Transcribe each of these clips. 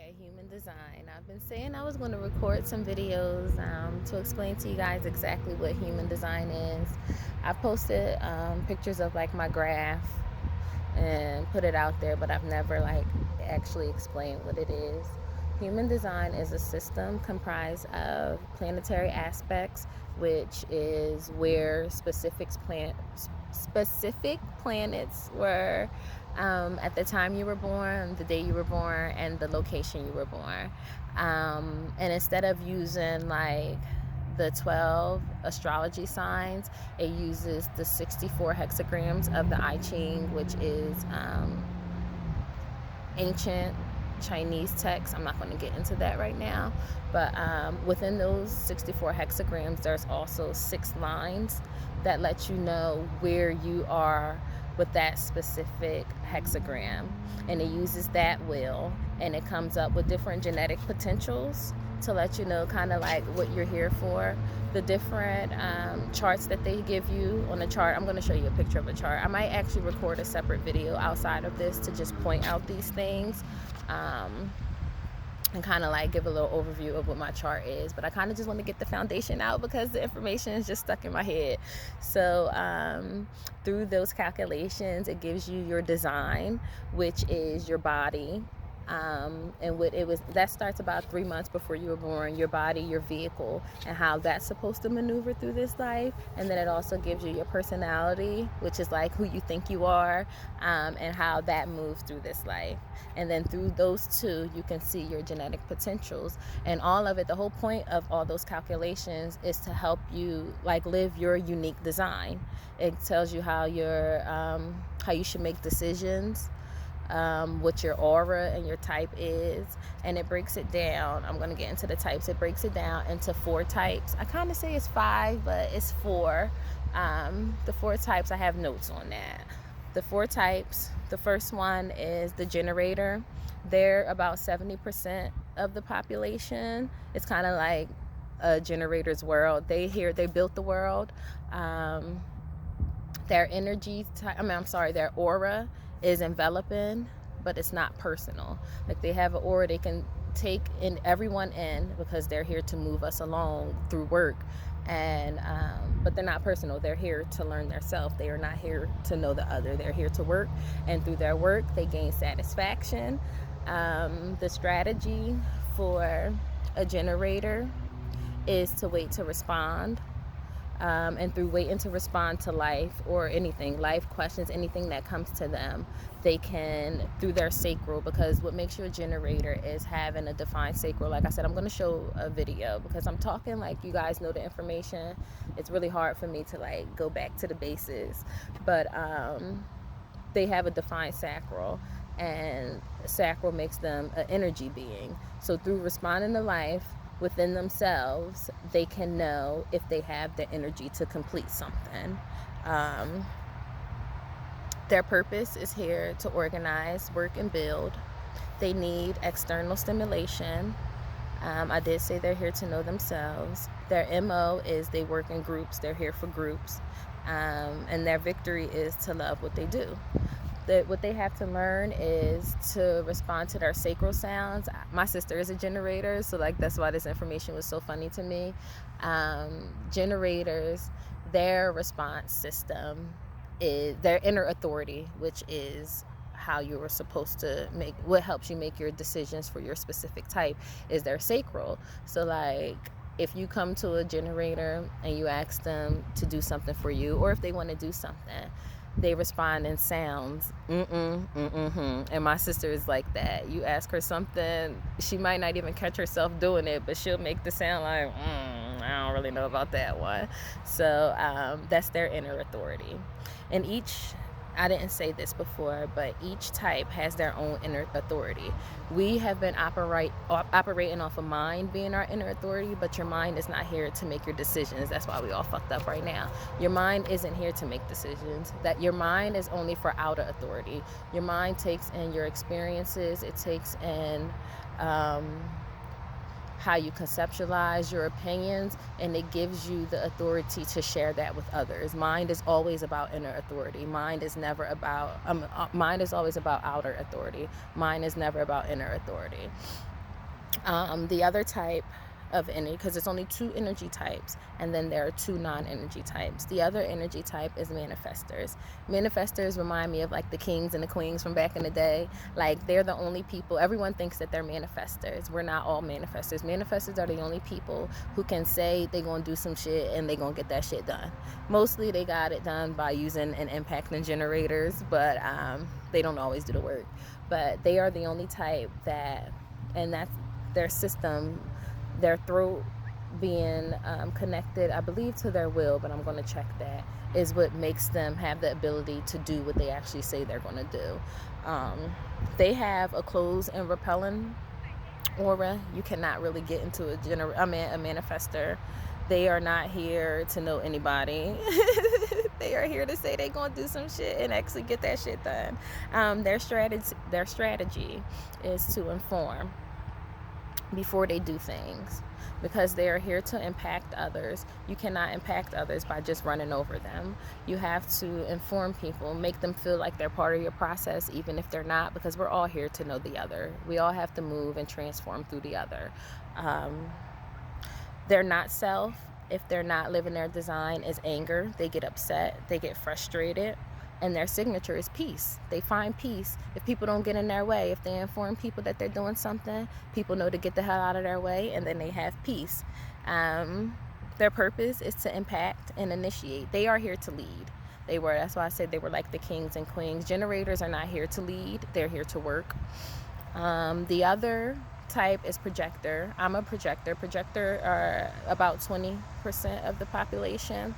Hi, Human Design. I've been saying I was going to record some videos to explain to you guys exactly what Human Design is. I've posted pictures of like my graph and put it out there, but I've never like actually explained what it is. Human Design is a system comprised of planetary aspects, which is where specific planets were at the time you were born, the day you were born, and the location you were born. And instead of using like the 12 astrology signs, it uses the 64 hexagrams of the I Ching, which is ancient Chinese text. I'm not going to get into that right now, but within those 64 hexagrams, there's also 6 lines that let you know where you are with that specific hexagram, and it uses that wheel, and it comes up with different genetic potentials to let you know kind of like what you're here for. The different charts that they give you on the chart, I'm going to show you a picture of a chart. I might actually record a separate video outside of this to just point out these things and kind of like give a little overview of what my chart is. But I kind of just want to get the foundation out because the information is just stuck in my head. So through those calculations, it gives you your design, which is your body. And what it was, that starts about 3 months before you were born, your body, your vehicle, and how that's supposed to maneuver through this life. And then it also gives you your personality, which is like who you think you are, and how that moves through this life. And then through those two, you can see your genetic potentials. And all of it, the whole point of all those calculations is to help you like live your unique design. It tells you how you should make decisions, what your aura and your type is, and it breaks it down. I'm going to get into the types. It breaks it down into 4 types. I kind of say it's 5, but it's 4. The 4 types, I have notes on that. The 4 types, the first one is the generator. They're about 70% of the population. It's kind of like a generator's world. They built the world. Their their aura is enveloping, but it's not personal. Like they have an aura they can take in everyone in because they're here to move us along through work, and but they're not personal. They're here to learn their self. They are not here to know the other. They're here to work, and through their work they gain satisfaction. The strategy for a generator is to wait to respond, and through waiting to respond to life or anything, life questions, anything that comes to them, they can, through their sacral, because what makes you a generator is having a defined sacral. Like I said, I'm going to show a video because I'm talking like you guys know the information. It's really hard for me to like go back to the bases, but they have a defined sacral, and sacral makes them an energy being. So through responding to life within themselves, they can know if they have the energy to complete something. Their purpose is here to organize, work, and build. They need external stimulation. I did say they're here to know themselves. Their MO is they work in groups. They're here for groups. And their victory is to love what they do. What they have to learn is to respond to their sacral sounds. My sister is a generator, so like that's why this information was so funny to me. Generators, their response system is their inner authority, which is how you were supposed to make, what helps you make your decisions for your specific type, is their sacral. So like if you come to a generator and you ask them to do something for you, or if they want to do something, they respond in sounds. And my sister is like that. You ask her something, she might not even catch herself doing it, but she'll make the sound like, I don't really know about that one. So that's their inner authority. And I didn't say this before, but each type has their own inner authority. We have been operating off of mind being our inner authority, but your mind is not here to make your decisions. That's why we all fucked up right now. Your mind isn't here to make decisions. That your mind is only for outer authority. Your mind takes in your experiences. It takes in how you conceptualize your opinions, and it gives you the authority to share that with others. Mind is always about inner authority. Mind is always about outer authority. Mind is never about inner authority. The other type of energy, because there's only 2 energy types, and then there are 2 non-energy types. The other energy type is manifestors. Manifestors remind me of like the kings and the queens from back in the day. Like, they're the only people, everyone thinks that they're manifestors. We're not all manifestors. Manifestors are the only people who can say they're gonna do some shit and they're gonna get that shit done. Mostly they got it done by using and impacting generators, but they don't always do the work. But they are the only type that, and that's their system, their throat being connected, I believe, to their will, but I'm going to check that, is what makes them have the ability to do what they actually say they're going to do. They have a closed and repelling aura. You cannot really get into a manifestor. They are not here to know anybody. They are here to say they're going to do some shit and actually get that shit done. Their strategy is to inform before they do things, because they are here to impact others. You cannot impact others by just running over them. You have to inform people, make them feel like they're part of your process, even if they're not, because we're all here to know the other. We all have to move and transform through the other. They're not self. If they're not living their design, is anger. They get upset, they get frustrated, and their signature is peace. They find peace if people don't get in their way. If they inform people that they're doing something, people know to get the hell out of their way, and then they have peace. Their purpose is to impact and initiate. They are here to lead. That's why I said they were like the kings and queens. Generators are not here to lead, they're here to work. The other type is projector. I'm a projector. Projector are about 20% of the population.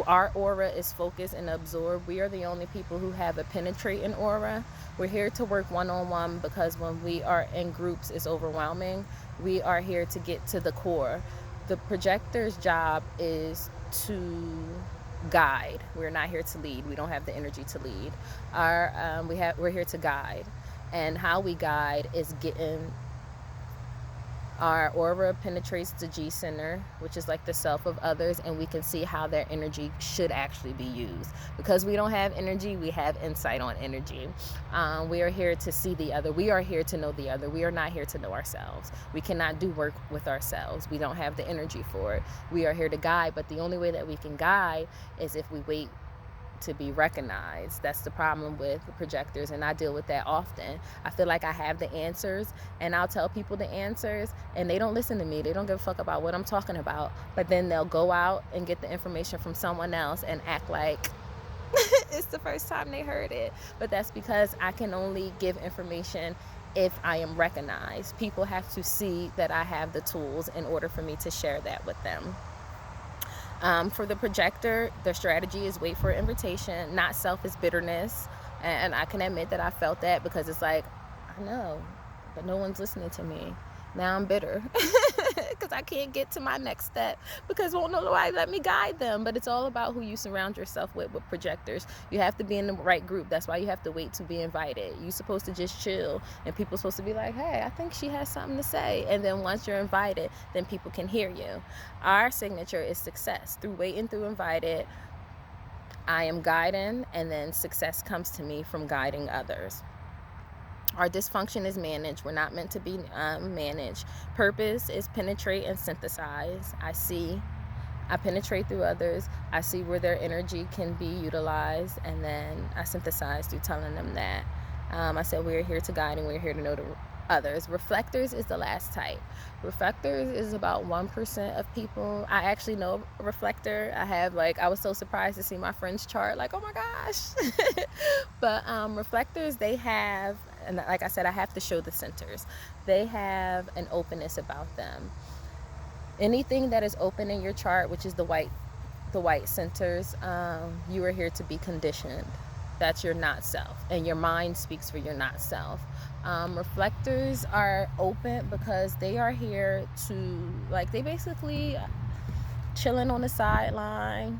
Our aura is focused and absorb. We are the only people who have a penetrating aura. We're here to work one-on-one, because when we are in groups, it's overwhelming. We are here to get to the core. The projector's job is to guide. We're not here to lead. We don't have the energy to lead. We're here to guide. And how we guide is getting our aura penetrates the G center, which is like the self of others, and we can see how their energy should actually be used. Because we don't have energy, we have insight on energy. We are here to see the other. We are here to know the other. We are not here to know ourselves. We cannot do work with ourselves. We don't have the energy for it. We are here to guide, but the only way that we can guide is if we wait to be recognized. That's the problem with projectors, and I deal with that often. I feel like I have the answers, and I'll tell people the answers, and they don't listen to me. They don't give a fuck about what I'm talking about, but then they'll go out and get the information from someone else and act like it's the first time they heard it. But that's because I can only give information if I am recognized. People have to see that I have the tools in order for me to share that with them. For the projector, their strategy is wait for an invitation. Not self is bitterness. And I can admit that I felt that, because it's like, I know, but no one's listening to me. Now I'm bitter because I can't get to my next step, because won't nobody let me guide them. But it's all about who you surround yourself with projectors. You have to be in the right group. That's why you have to wait to be invited. You're supposed to just chill, and people are supposed to be like, hey, I think she has something to say. And then once you're invited, then people can hear you. Our signature is success. Through waiting, through invited, I am guiding, and then success comes to me from guiding others. Our dysfunction is managed. We're not meant to be managed. Purpose is penetrate and synthesize. I penetrate through others. I see where their energy can be utilized, and then I synthesize through telling them that. I said we're here to guide, and we're here to know the others. Reflectors is the last type. Reflectors is about 1% of people. I actually know a reflector. I was so surprised to see my friend's chart, like, oh my gosh. But reflectors, they have, and like I said, I have to show the centers. They have an openness about them. Anything that is open in your chart, which is the white centers, you are here to be conditioned. That's your not self, and your mind speaks for your not self. Reflectors are open because they are here to, they basically chilling on the sideline,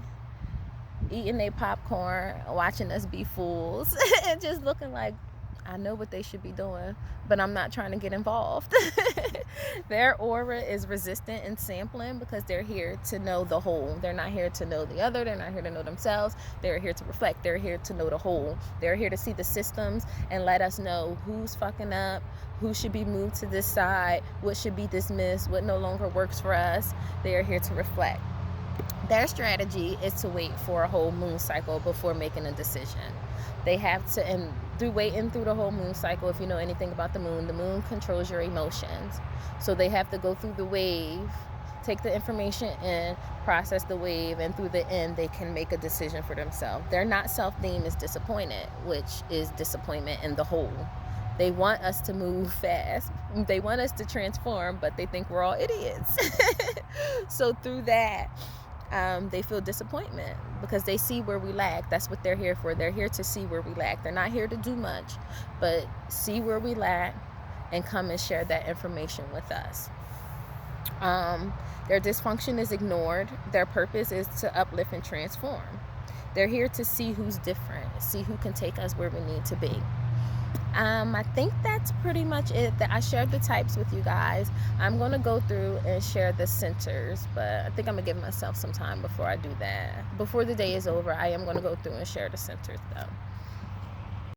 eating their popcorn, watching us be fools, and just looking like, I know what they should be doing, but I'm not trying to get involved. Their aura is resistant and sampling because they're here to know the whole. They're not here to know the other. They're not here to know themselves. They're here to reflect. They're here to know the whole. They're here to see the systems and let us know who's fucking up, who should be moved to this side, what should be dismissed, what no longer works for us. They are here to reflect. Their strategy is to wait for a whole moon cycle before making a decision. They have to, and through waiting through the whole moon cycle, if you know anything about the moon controls your emotions. So they have to go through the wave, take the information in, process the wave, and through the end, they can make a decision for themselves. They're not self-deemed as disappointed, which is disappointment in the whole. They want us to move fast. They want us to transform, but they think we're all idiots. So through that, they feel disappointment because they see where we lack. That's what they're here for. They're here to see where we lack. They're not here to do much, but see where we lack and come and share that information with us. Their dysfunction is ignored. Their purpose is to uplift and transform. They're here to see who's different, see who can take us where we need to be. I think that's pretty much it. I shared the types with you guys. I'm going to go through and share the centers, but I think I'm going to give myself some time before I do that. Before the day is over, I am going to go through and share the centers though.